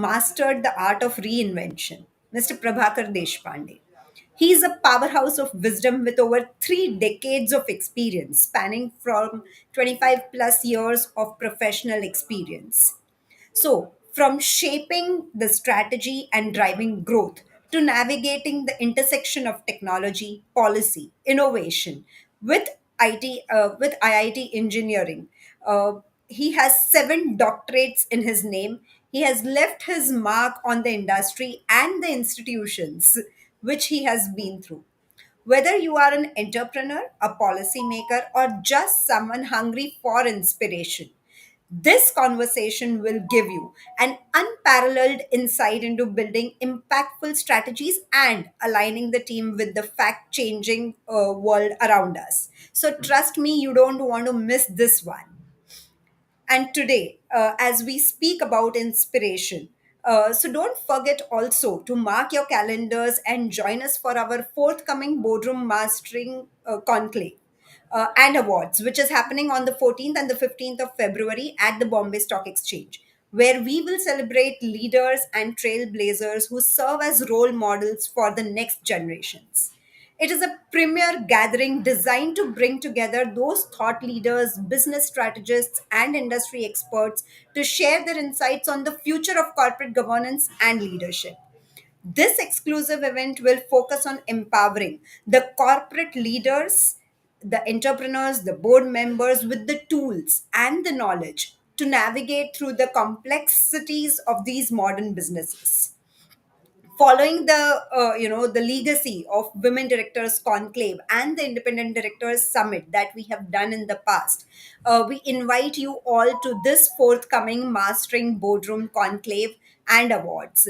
mastered the art of reinvention, Mr. Prabhakar Deshpande. He is a powerhouse of wisdom with over 3 decades of experience, spanning from 25 plus years of professional experience. So, from shaping the strategy and driving growth to navigating the intersection of technology, policy, innovation with with IIT Engineering, he has 7 doctorates in his name. He has left his mark on the industry and the institutions which he has been through. Whether you are an entrepreneur, a policymaker, or just someone hungry for inspiration, this conversation will give you an unparalleled insight into building impactful strategies and aligning the team with the fact changing world around us. So, trust me, you don't want to miss this one. And today, as we speak about inspiration, so don't forget also to mark your calendars and join us for our forthcoming boardroom mastering conclave and awards, which is happening on the 14th and the 15th of February at the Bombay Stock Exchange, where we will celebrate leaders and trailblazers who serve as role models for the next generations. It is a premier gathering designed to bring together those thought leaders, business strategists, and industry experts to share their insights on the future of corporate governance and leadership. This exclusive event will focus on empowering the corporate leaders, the entrepreneurs, the board members with the tools and the knowledge to navigate through the complexities of these modern businesses. Following the legacy of women directors conclave and the independent directors summit that we have done in the past, we invite you all to this forthcoming mastering boardroom conclave and awards.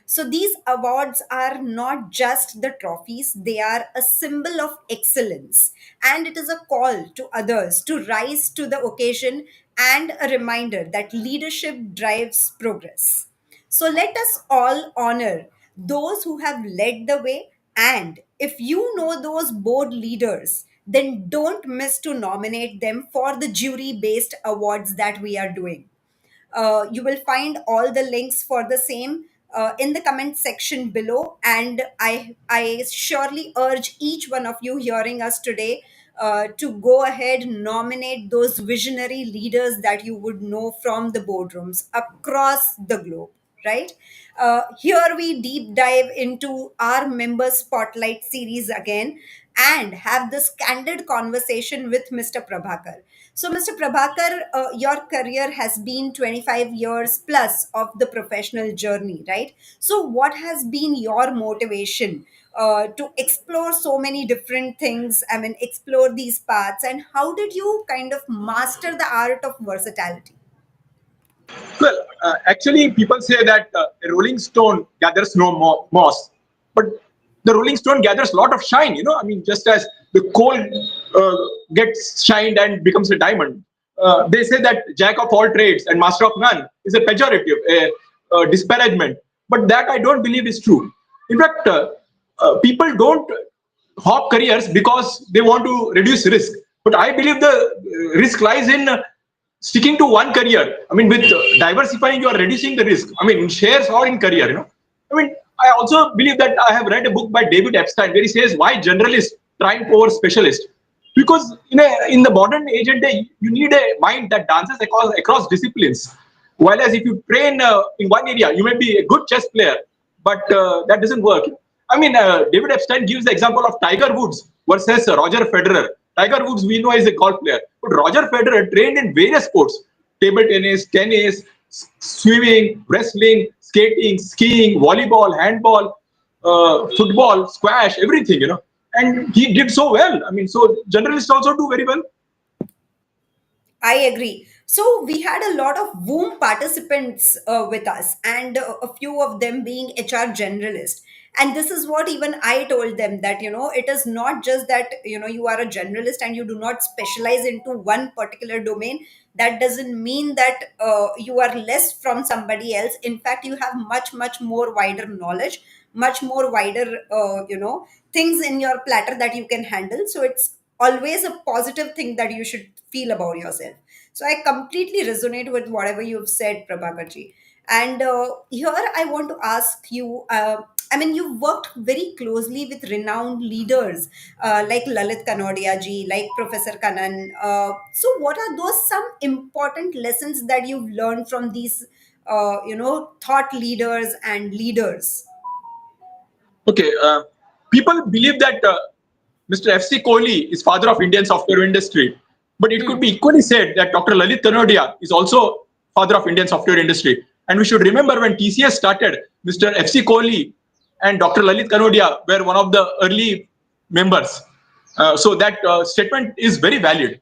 So these awards are not just the trophies, they are a symbol of excellence, and it is a call to others to rise to the occasion and a reminder that leadership drives progress. So let us all honor those who have led the way. And if you know those board leaders, then don't miss to nominate them for the jury based awards that we are doing. You will find all the links for the same in the comment section below. And I surely urge each one of you hearing us today to go ahead, nominate those visionary leaders that you would know from the boardrooms across the globe, right? Here we deep dive into our member spotlight series again and have this candid conversation with Mr. Prabhakar. So, Mr. Prabhakar, your career has been 25 years plus of the professional journey, right? So, what has been your motivation to explore so many different things? I mean, explore these paths, and how did you kind of master the art of versatility? Well, actually, people say that a rolling stone gathers no moss, but the rolling stone gathers a lot of shine. I mean, just as the coal gets shined and becomes a diamond. They say that jack of all trades and master of none is a pejorative, a disparagement. But that I don't believe is true. In fact, people don't hop careers because they want to reduce risk. But I believe the risk lies in sticking to one career. I mean, with diversifying, you are reducing the risk. I mean, in shares or in career. I mean, I also believe that I have read a book by David Epstein where he says why generalist triumph over specialist. Because in the modern age and day, you need a mind that dances across disciplines. While as if you train in one area, you may be a good chess player, but that doesn't work. I mean, David Epstein gives the example of Tiger Woods versus Roger Federer. Tiger Woods, we know, is a golf player, but Roger Federer trained in various sports: table tennis, swimming, wrestling, skating, skiing, volleyball, handball, football, squash, everything. And he did so well. I mean, so generalists also do very well. I agree. So we had a lot of womb participants with us, and a few of them being HR generalists. And this is what even I told them, that it is not just that you are a generalist and you do not specialize into one particular domain. That doesn't mean that you are less from somebody else. In fact, you have much more wider knowledge, much more wider things in your platter that you can handle. So it's always a positive thing that you should feel about yourself. So I completely resonate with whatever you've said, Prabhakarji. And here I want to ask you. I mean, you've worked very closely with renowned leaders like Lalit Kanodia ji, like Professor Kanan. So, what are those some important lessons that you've learned from these, thought leaders and leaders? Okay, people believe that Mr. F.C. Kohli is father of Indian software industry, but it could Hmm. be equally said that Dr. Lalit Kanodia is also father of Indian software industry. And we should remember when TCS started, Mr. F.C. Kohli and Dr. Lalit Kanodia were one of the early members. So that statement is very valid.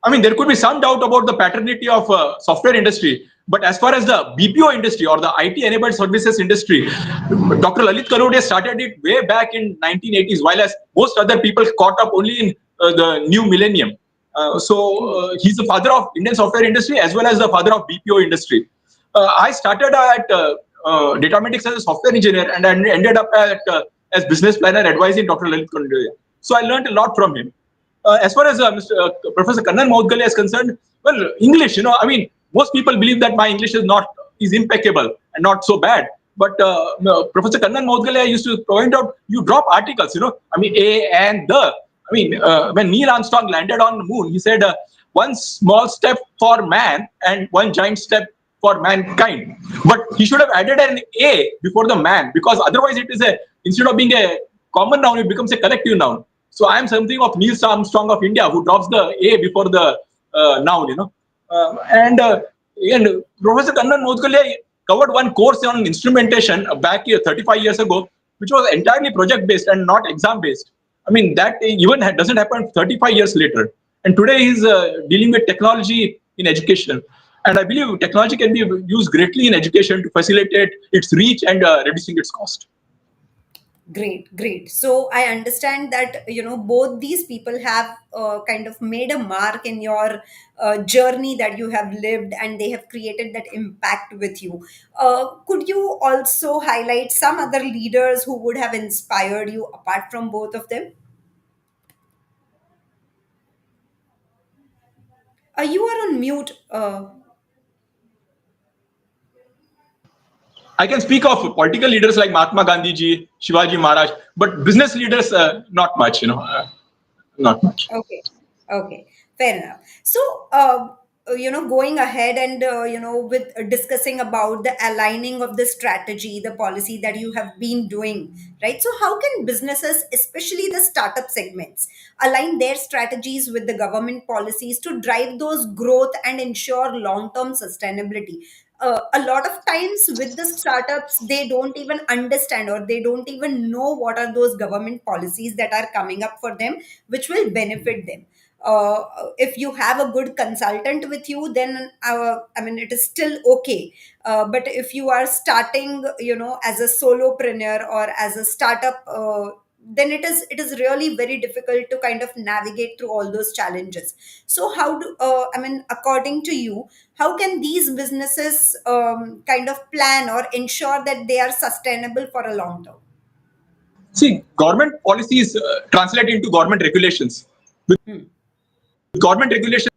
I mean, there could be some doubt about the paternity of software industry, but as far as the BPO industry or the IT-enabled services industry, Dr. Lalit Kanodia started it way back in 1980s, while as most other people caught up only in the new millennium. He's the father of Indian software industry as well as the father of BPO industry. I started at data analytics as a software engineer and I ended up as business planner advising Dr. Lalit Kanodia. So I learned a lot from him. As far as Professor Kannan Maudgalya is concerned, well, English, I mean, most people believe that my English is impeccable and not so bad. But no, Professor Kannan Maudgalya used to point out, you drop articles, I mean, a and the. I mean, when Neil Armstrong landed on the moon, he said, one small step for man and one giant step for mankind. But he should have added an A before the man, because otherwise it is instead of being a common noun, it becomes a collective noun. So I am something of Neil Armstrong of India who drops the A before the noun, and Professor Kannan Modkalya covered one course on instrumentation back 35 years ago, which was entirely project based and not exam based. I mean, that even doesn't happen 35 years later. And today he's dealing with technology in education. And I believe technology can be used greatly in education to facilitate its reach and reducing its cost. Great, great. So I understand that, both these people have kind of made a mark in your journey that you have lived, and they have created that impact with you. Could you also highlight some other leaders who would have inspired you apart from both of them? You are on mute. I can speak of political leaders like Mahatma Gandhi ji, Shivaji Maharaj, but business leaders, not much, not much. Okay. Okay. Fair enough. So, going ahead and, with discussing about the aligning of the strategy, the policy that you have been doing, right? So, how can businesses, especially the startup segments, align their strategies with the government policies to drive those growth and ensure long term sustainability? A lot of times with the startups, they don't even understand or they don't even know what are those government policies that are coming up for them, which will benefit them. uh, if you have a good consultant with you, then I mean, it is still okay. But if you are starting, as a solopreneur or as a startup, then it is really very difficult to kind of navigate through all those challenges. So how do I mean, according to you, how can these businesses kind of plan or ensure that they are sustainable for a long term? See, government policies translate into government regulations. With Hmm. government regulations,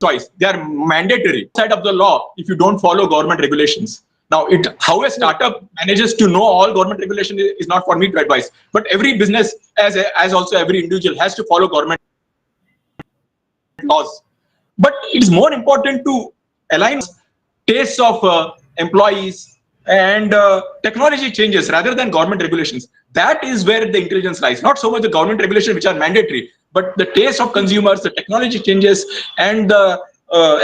choice, they are mandatory side of the law if you don't follow government regulations. Now, how a startup manages to know all government regulation is not for me to advise. But every business, as also every individual, has to follow government laws. But it is more important to align tastes of employees and technology changes rather than government regulations. That is where the intelligence lies. Not so much the government regulation, which are mandatory, but the taste of consumers, the technology changes, and the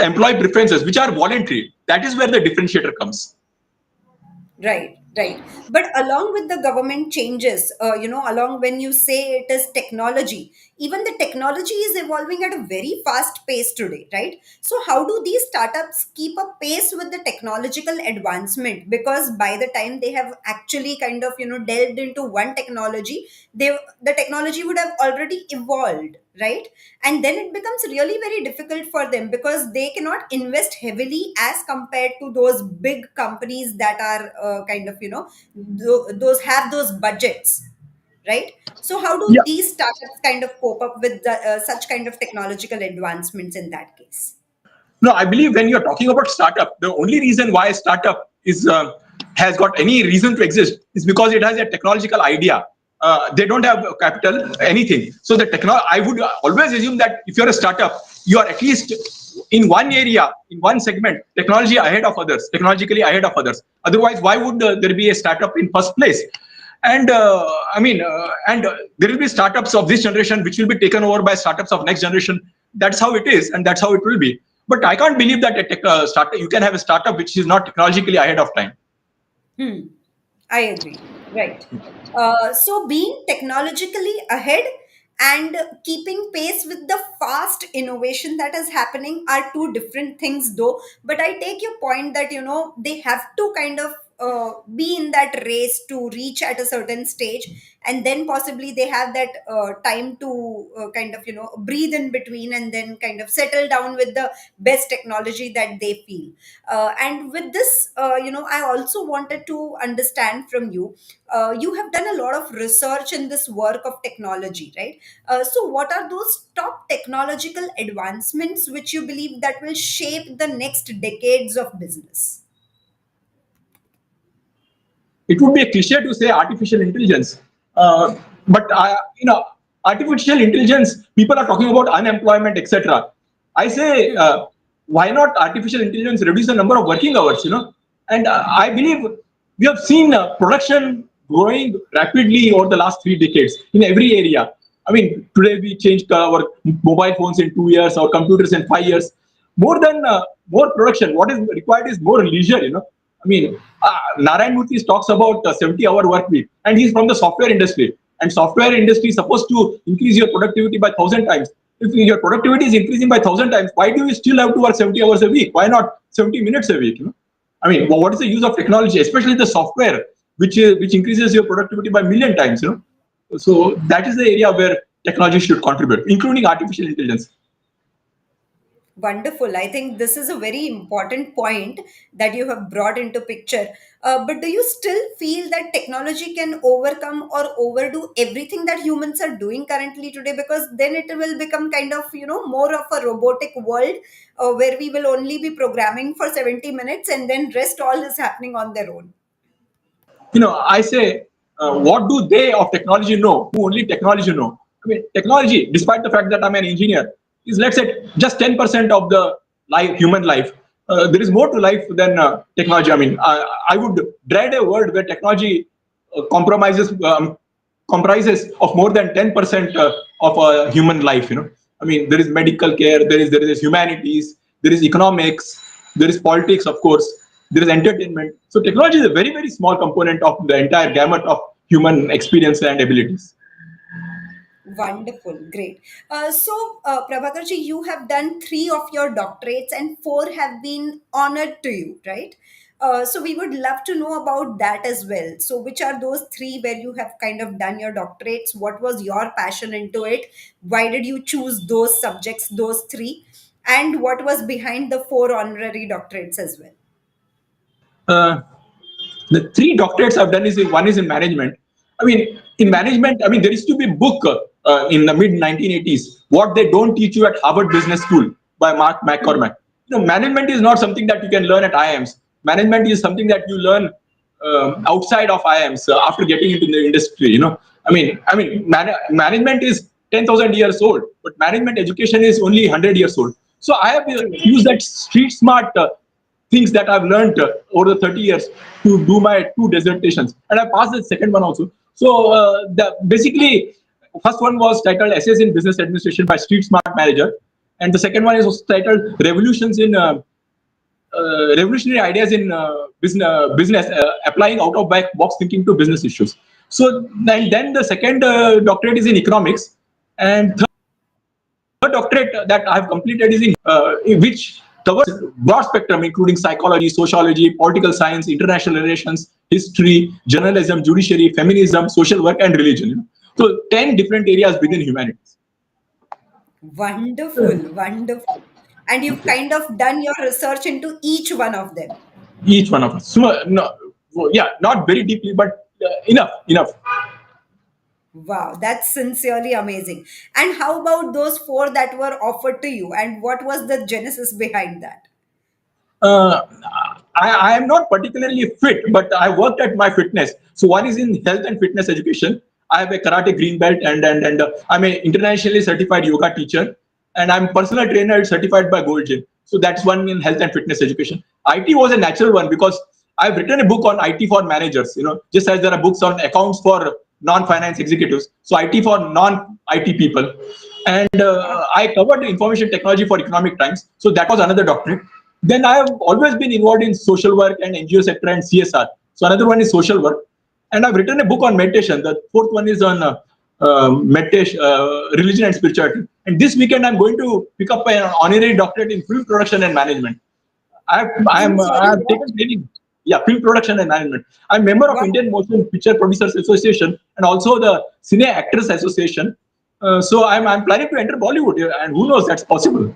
employee preferences, which are voluntary. That is where the differentiator comes. Right, right. But along with the government changes, along when you say it is technology, even the technology is evolving at a very fast pace today, right? So, how do these startups keep a pace with the technological advancement? Because by the time they have actually kind of, delved into one technology, the technology would have already evolved, right? And then it becomes really very difficult for them because they cannot invest heavily as compared to those big companies that are kind of, those have those budgets, right? So how do Yeah. these startups kind of cope up with such kind of technological advancements in that case? No, I believe when you're talking about startup, the only reason why startup is has got any reason to exist is because it has a technological idea. They don't have capital, anything. So the I would always assume that if you're a startup, you are at least in one area, in one segment, technologically ahead of others. Otherwise, why would there be a startup in first place? And there will be startups of this generation which will be taken over by startups of next generation. That's how it is, and that's how it will be. But I can't believe that startup, you can have a startup which is not technologically ahead of time. Hmm. I agree. Right. So, being technologically ahead and keeping pace with the fast innovation that is happening are two different things, though. But I take your point that, they have to kind of be in that race to reach at a certain stage, and then possibly they have that time to kind of, breathe in between and then kind of settle down with the best technology that they feel. And with this, I also wanted to understand from you. You have done a lot of research in this work of technology, right? So, what are those top technological advancements which you believe that will shape the next decades of business? It would be a cliche to say artificial intelligence, but artificial intelligence. People are talking about unemployment, etc. I say, Hmm. why not artificial intelligence reduce the number of working hours? And I believe we have seen production growing rapidly over the last 3 decades in every area. I mean, today we changed our mobile phones in 2 years, our computers in 5 years. More production. What is required is more leisure. I mean, Narayan Murthy talks about a 70-hour work week, and he's from the software industry. And software industry is supposed to increase your productivity by 1,000 times. If your productivity is increasing by 1,000 times, why do you still have to work 70 hours a week? Why not 70 minutes a week? I mean, what is the use of technology, especially the software, which increases your productivity by million times? So that is the area where technology should contribute, including artificial intelligence. Wonderful. I think this is a very important point that you have brought into picture. But do you still feel that technology can overcome or overdo everything that humans are doing currently today? Because then it will become kind of, more of a robotic world where we will only be programming for 70 minutes and then rest all is happening on their own. I say, what do they of technology know? Who only technology know? I mean, technology, despite the fact that I'm an engineer, is, let's say, just 10% of the human life. There is more to life than technology. I mean, I would dread a world where technology comprises of more than 10% of human life. I mean, there is medical care, there is humanities, there is economics, there is politics, of course, there is entertainment. So technology is a very, very small component of the entire gamut of human experience and abilities. Wonderful, great. Prabhakarji, you have done three of your doctorates and four have been honored to you, right? So, we would love to know about that as well. So, which are those three where you have kind of done your doctorates? What was your passion into it? Why did you choose those subjects, those three? And what was behind the four honorary doctorates as well? Uh, the 3 doctorates I've done is one is in management. I mean, in Hmm. management, I mean, there used to be a book in the mid 1980s, What They Don't Teach You at Harvard Business School by Mark Hmm. McCormack. Management is not something that you can learn at IIMs. Management is something that you learn outside of IIMs after getting into the industry. Management is 10,000 years old, but management education is only 100 years old. So I have True. used that street smart things that I've learned over the 30 years to do my 2 dissertations, and I passed the second one also. So basically, first one was titled Essays in Business Administration by Street Smart Manager, and the second one is was titled Revolutionary Ideas in Business, Applying Out of Box Thinking to Business Issues. So and then the second doctorate is in economics, and third doctorate that I have completed is in which covers broad spectrum, including psychology, sociology, political science, international relations, history, journalism, judiciary, feminism, social work, and religion. So 10 different areas within humanities. Wonderful, wonderful. And you've kind of done your research into each one of them. Each one of us. So, no, yeah, not very deeply, but enough. Wow, that's sincerely amazing. And how about those four that were offered to you? And what was the genesis behind that? uh, I am not particularly fit, but I worked at my fitness. So one is in health and fitness education. I have a karate green belt, and I'm an internationally certified yoga teacher, and I'm personal trainer certified by Gold Gym. So that's one in health and fitness education. IT was a natural one because I've written a book on IT for managers. Just as there are books on accounts for non-finance executives, so IT for non-IT people, and I covered information technology for Economic Times. So that was another doctorate. Then I have always been involved in social work and NGO sector and CSR. So another one is social work, and I've written a book on meditation. The fourth one is on meditation, religion and spirituality. And this weekend I'm going to pick up an honorary doctorate in film production and management. I'm I sorry, have what? taken training. Yeah, film production and management. I'm member of What? Indian Motion Picture Producers Association and also the Cine Actors Association. So I'm planning to enter Bollywood, and who knows, that's possible.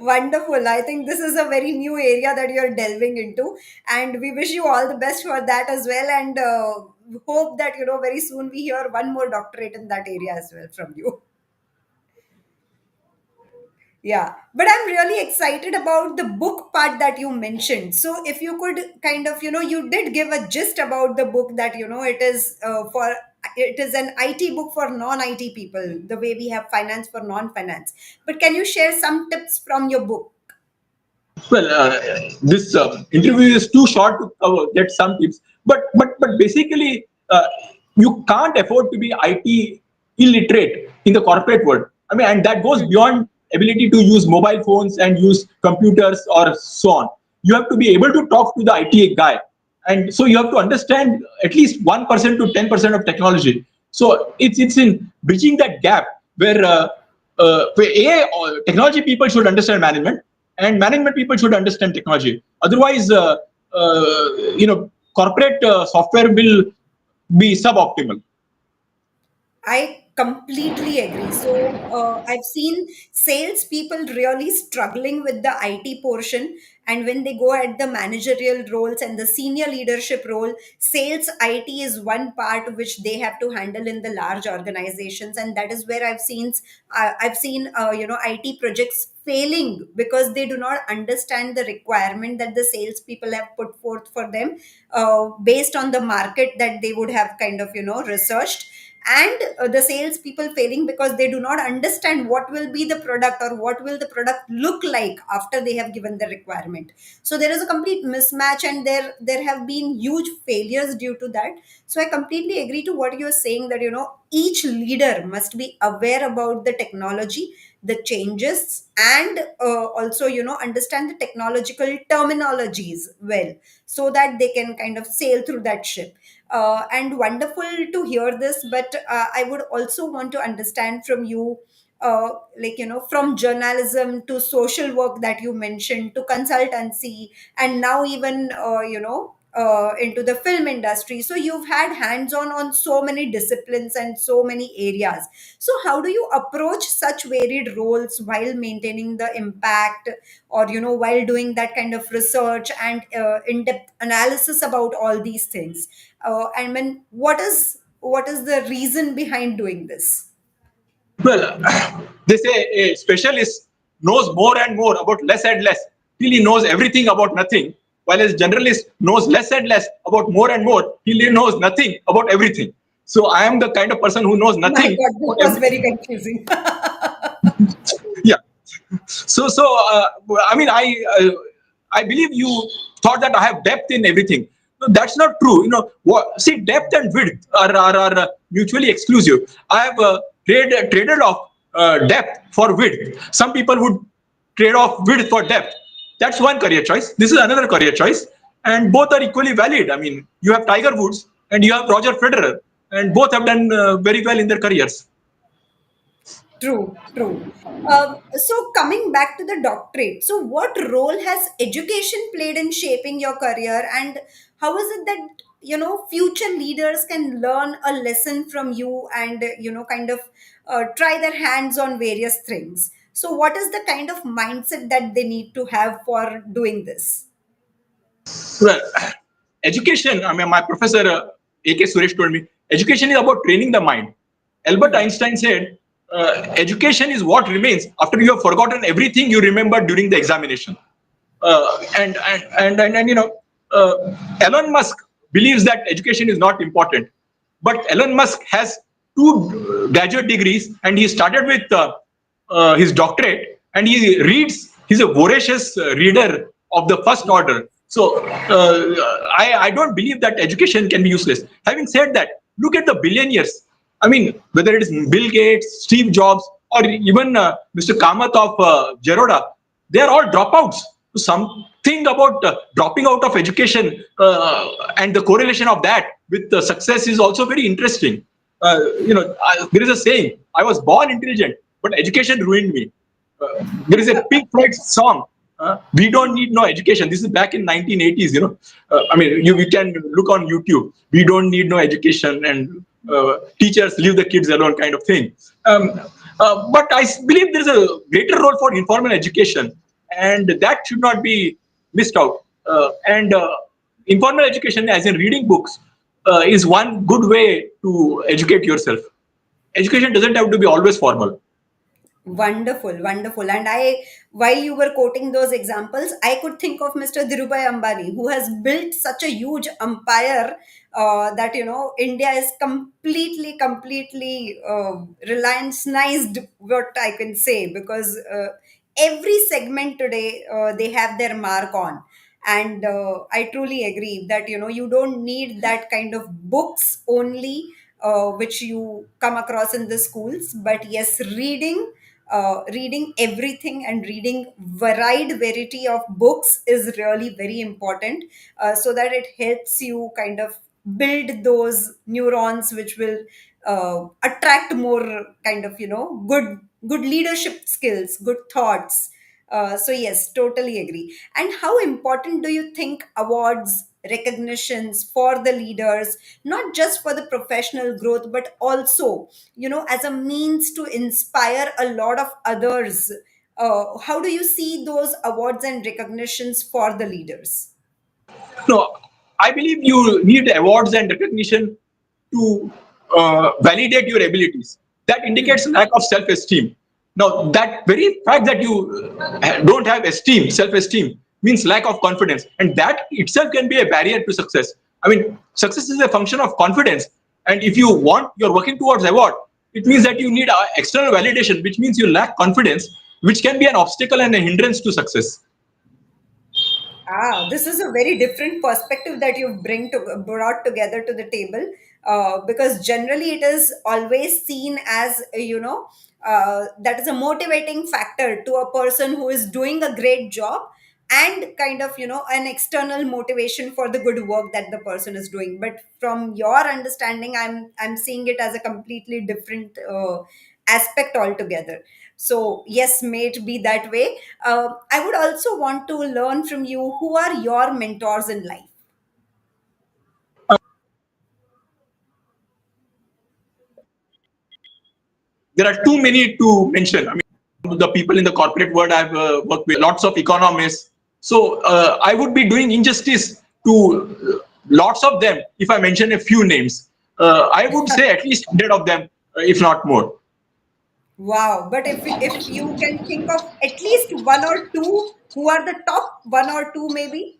Wonderful. I think this is a very new area that you're delving into, and we wish you all the best for that as well. And hope that very soon we hear one more doctorate in that area as well from you. Yeah, but I'm really excited about the book part that you mentioned. So, if you could kind of, you did give a gist about the book that, it is an IT book for non-IT people, the way we have finance for non-finance. But can you share some tips from your book? Well, this interview is too short to get some tips, but basically, you can't afford to be IT illiterate in the corporate world. I mean, and that goes beyond ability to use mobile phones and use computers or so on. You have to be able to talk to the IT guy, and so you have to understand at least 1% to 10% of technology. So it's in bridging that gap where technology people should understand management, and management people should understand technology. Otherwise, corporate software will be suboptimal. I completely agree. So I've seen salespeople really struggling with the IT portion, and when they go at the managerial roles and the senior leadership role, sales IT is one part which they have to handle in the large organizations, and that is where I've seen IT projects failing because they do not understand the requirement that the salespeople have put forth for them, based on the market that they would have kind of researched, and the sales people failing because they do not understand what will be the product or what will the product look like after they have given the requirement. So there is a complete mismatch, and there have been huge failures due to that. So I completely agree to what you're saying, that each leader must be aware about the technology, the changes, and also understand the technological terminologies well, so that they can kind of sail through that ship. And wonderful to hear this, but I would also want to understand from you, from journalism to social work that you mentioned to consultancy, and now even into the film industry. So you've had hands on so many disciplines and so many areas. So how do you approach such varied roles while maintaining the impact, or while doing that kind of research and in-depth analysis about all these things? And when what is the reason behind doing this? Well, they say a specialist knows more and more about less and less till he knows everything about nothing, while a generalist knows less and less about more and more till he knows nothing about everything. So I am the kind of person who knows My nothing God, this about was very everything. confusing. Yeah. So I believe you thought that I have depth in everything. No, that's not true. See, depth and width are mutually exclusive. I have traded off depth for width. Some people would trade off width for depth. That's one career choice. This is another career choice, and both are equally valid. I mean, you have Tiger Woods and you have Roger Federer, and both have done very well in their careers. True, true. So coming back to the doctorate, so what role has education played in shaping your career, and how is it that future leaders can learn a lesson from you, and kind of try their hands on various things? So what is the kind of mindset that they need to have for doing this? Well, education, I mean, my professor A.K. Suresh told me, education is about training the mind. Albert Hmm. Einstein said, education is what remains after you have forgotten everything you remember during the examination. Elon Musk believes that education is not important, but Elon Musk has two graduate degrees, and he started with his doctorate, and he reads. He's a voracious reader of the first order. So I don't believe that education can be useless. Having said that, look at the billionaires. I mean, whether it is Bill Gates, Steve Jobs, or even Mr. Kamath of Zerodha, they are all dropouts. Something about dropping out of education and the correlation of that with success is also very interesting. There is a saying: "I was born intelligent, but education ruined me." There is a Pink Floyd song. We don't need no education. This is back in 1980s. You can look on YouTube. We don't need no education, and teachers leave the kids alone, kind of thing. But I believe there is a greater role for informal education, and that should not be missed out. And Informal education, as in reading books, is one good way to educate yourself. Education doesn't have to be always formal. Wonderful, wonderful. And while you were quoting those examples, I could think of Mr. Dhirubhai Ambani, who has built such a huge empire that, India is completely reliance-nized, what I can say, because every segment today they have their mark on. And I truly agree that, you don't need that kind of books only, which you come across in the schools, but yes, reading everything and reading variety of books is really very important, so that it helps you kind of build those neurons which will attract more kind of good leadership skills, good thoughts. So yes, totally agree. And how important do you think awards, recognitions for the leaders, not just for the professional growth, but also, as a means to inspire a lot of others? How do you see those awards and recognitions for the leaders? No, I believe you need awards and recognition to validate your abilities. That indicates lack of self-esteem. Now, that very fact that you don't have esteem, self-esteem, means lack of confidence, and that itself can be a barrier to success. I mean, success is a function of confidence, and if you're working towards award, it means that you need external validation, which means you lack confidence, which can be an obstacle and a hindrance to success. Ah, this is a very different perspective that you've brought together to the table, because generally it is always seen as, that is a motivating factor to a person who is doing a great job, and kind of, an external motivation for the good work that the person is doing. But from your understanding, I'm seeing it as a completely different aspect altogether. So yes, may it be that way. I would also want to learn from you, who are your mentors in life? There are too many to mention. I mean, the people in the corporate world I've worked with, lots of economists. So I would be doing injustice to lots of them if I mention a few names. I would say at least 100 of them, if not more. Wow. But if you can think of at least one or two, who are the top one or two, maybe?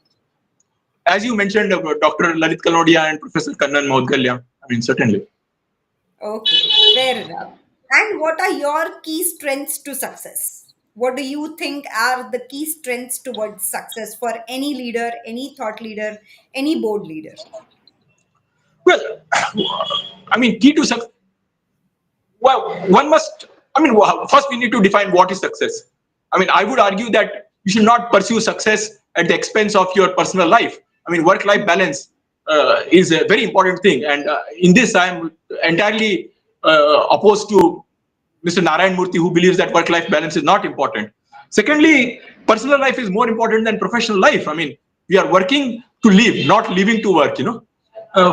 As you mentioned, Dr. Lalit Kanodia and Professor Kannan Maudgalya, I mean, certainly. Okay, fair enough. And what are your key strengths to success? What do you think are the key strengths towards success for any leader, any thought leader, any board leader? Well, I mean, key to success. Well, one must, I mean, first we need to define what is success. I mean, I would argue that you should not pursue success at the expense of your personal life. I mean, work life balance is a very important thing. And in this, I am entirely opposed to Mr. Narayan Murthy, who believes that work life balance is not important. Secondly, personal life is more important than professional life. I mean, we are working to live, not living to work.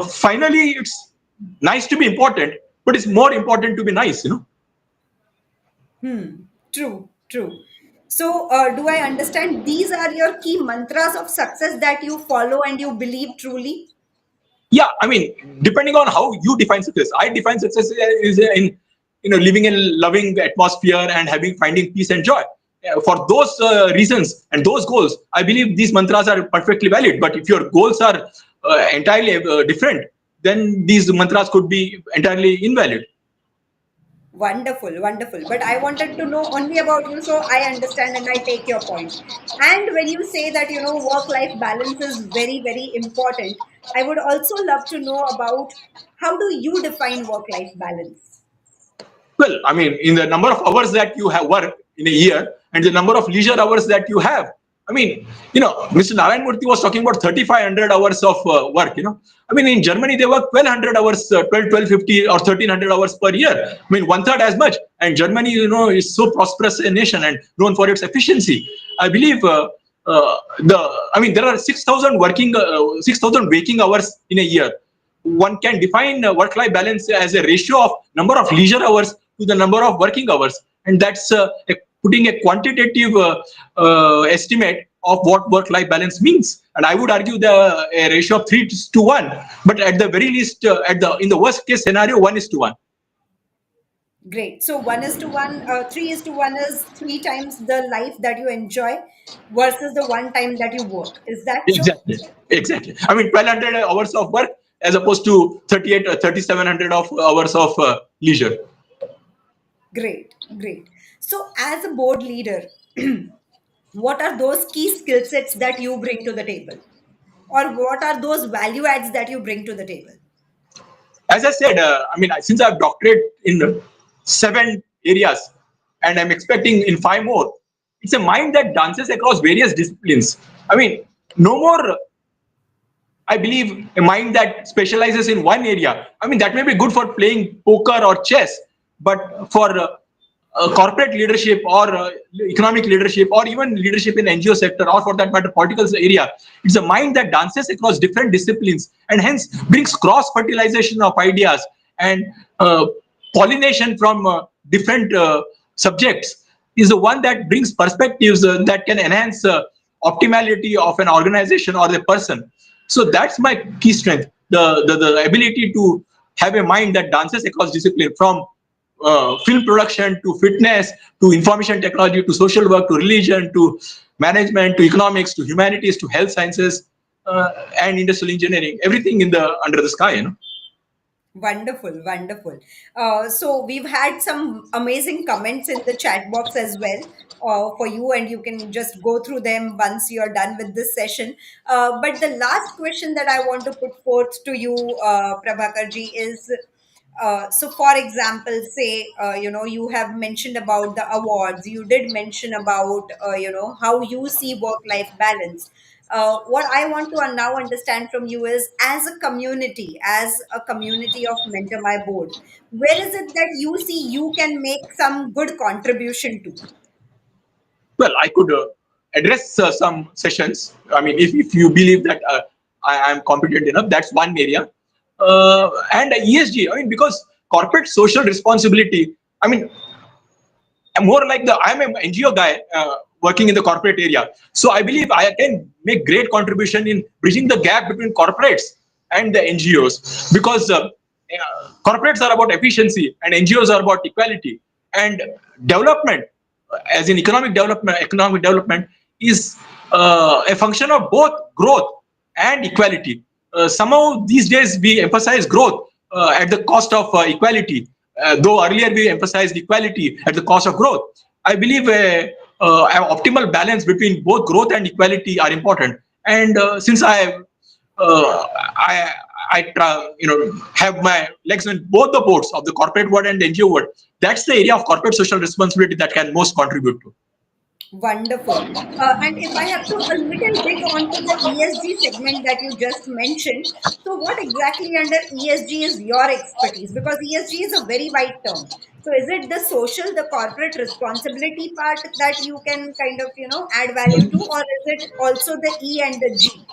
Finally, it's nice to be important, but it's more important to be nice. True, true. So, do I understand these are your key mantras of success that you follow and you believe truly? Yeah, I mean, depending on how you define success, I define success is in living in a loving atmosphere and finding peace and joy. For those reasons and those goals, I believe these mantras are perfectly valid. But if your goals are entirely different, then these mantras could be entirely invalid. Wonderful, wonderful. But I wanted to know only about you, so I understand and I take your point. And when you say that, work-life balance is very, very important, I would also love to know about how do you define work-life balance? Well, I mean, in the number of hours that you have worked in a year and the number of leisure hours that you have. I mean, Mr. Narayan Murthy was talking about 3,500 hours of work. I mean, in Germany, they work 1,200 hours, 1250 or 1,300 hours per year. I mean, one third as much. And Germany, is so prosperous a nation and known for its efficiency. I believe there are 6,000 waking hours in a year. One can define work-life balance as a ratio of number of leisure hours to the number of working hours, and that's putting a quantitative estimate of what work-life balance means. And I would argue a ratio of 3:1, but at the very least, in the worst case scenario, 1:1. Great. So 1:1, 3:1 is three times the life that you enjoy versus the one time that you work. Is that so? Exactly. Exactly. I mean, 1,200 hours of work as opposed to 38 or 3,700 of hours of leisure. Great, great. So as a board leader, what are those key skill sets that you bring to the table? Or what are those value adds that you bring to the table? As I said, since I've doctorate in 7 areas and I'm expecting in 5 more, it's a mind that dances across various disciplines. I mean, no more, I believe, a mind that specializes in one area. I mean, that may be good for playing poker or chess, but for corporate leadership or economic leadership or even leadership in NGO sector or for that matter political area, it's a mind that dances across different disciplines and hence brings cross fertilization of ideas and pollination from different subjects, is the one that brings perspectives that can enhance optimality of an organization or the person. So that's my key strength, the ability to have a mind that dances across discipline, from film production to fitness to information technology to social work to religion to management to economics to humanities to health sciences and industrial engineering, everything in the under the sky. Wonderful, wonderful. So we've had some amazing comments in the chat box as well for you, and you can just go through them once you're done with this session. But the last question that I want to put forth to you, Prabhakarji, is so for example, say you have mentioned about the awards, you did mention about how you see work life balance. What I want to now understand from you is, as a community of Mentor My Board, where is it that you see you can make some good contribution to? Well, I could address some sessions. I mean, if you believe that I am competent enough, that's one area. And ESG, I mean, because corporate social responsibility, I mean, I'm more like I'm an NGO guy working in the corporate area. So I believe I can make great contribution in bridging the gap between corporates and the NGOs, because corporates are about efficiency and NGOs are about equality and development, as in economic development is a function of both growth and equality. Somehow these days we emphasize growth at the cost of equality, though earlier we emphasized equality at the cost of growth. I believe an optimal balance between both growth and equality are important. And since uh, I have my legs in both the boards of the corporate world and the NGO world, that's the area of corporate social responsibility that can most contribute to. Wonderful. And if I have to a little dig onto the ESG segment that you just mentioned, so what exactly under ESG is your expertise? Because ESG is a very wide term. So is it the social, the corporate responsibility part that you can kind of, add value to, or is it also the E and the G?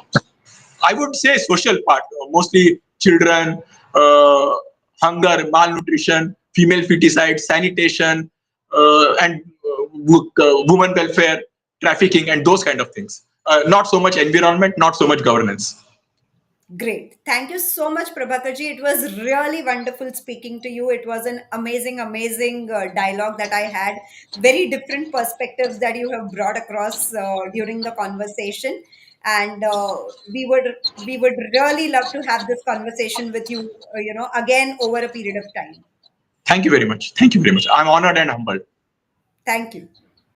I would say social part, mostly children, uh, hunger, malnutrition, female feticide, sanitation, and women welfare, trafficking, and those kind of things. Not so much environment, not so much governance. Great. Thank you so much, Prabhakarji. It was really wonderful speaking to you. It was an amazing dialogue that I had. Very different perspectives that you have brought across during the conversation, and we would really love to have this conversation with you. Again over a period of time. Thank you very much. Thank you very much. I'm honored and humbled. Thank you.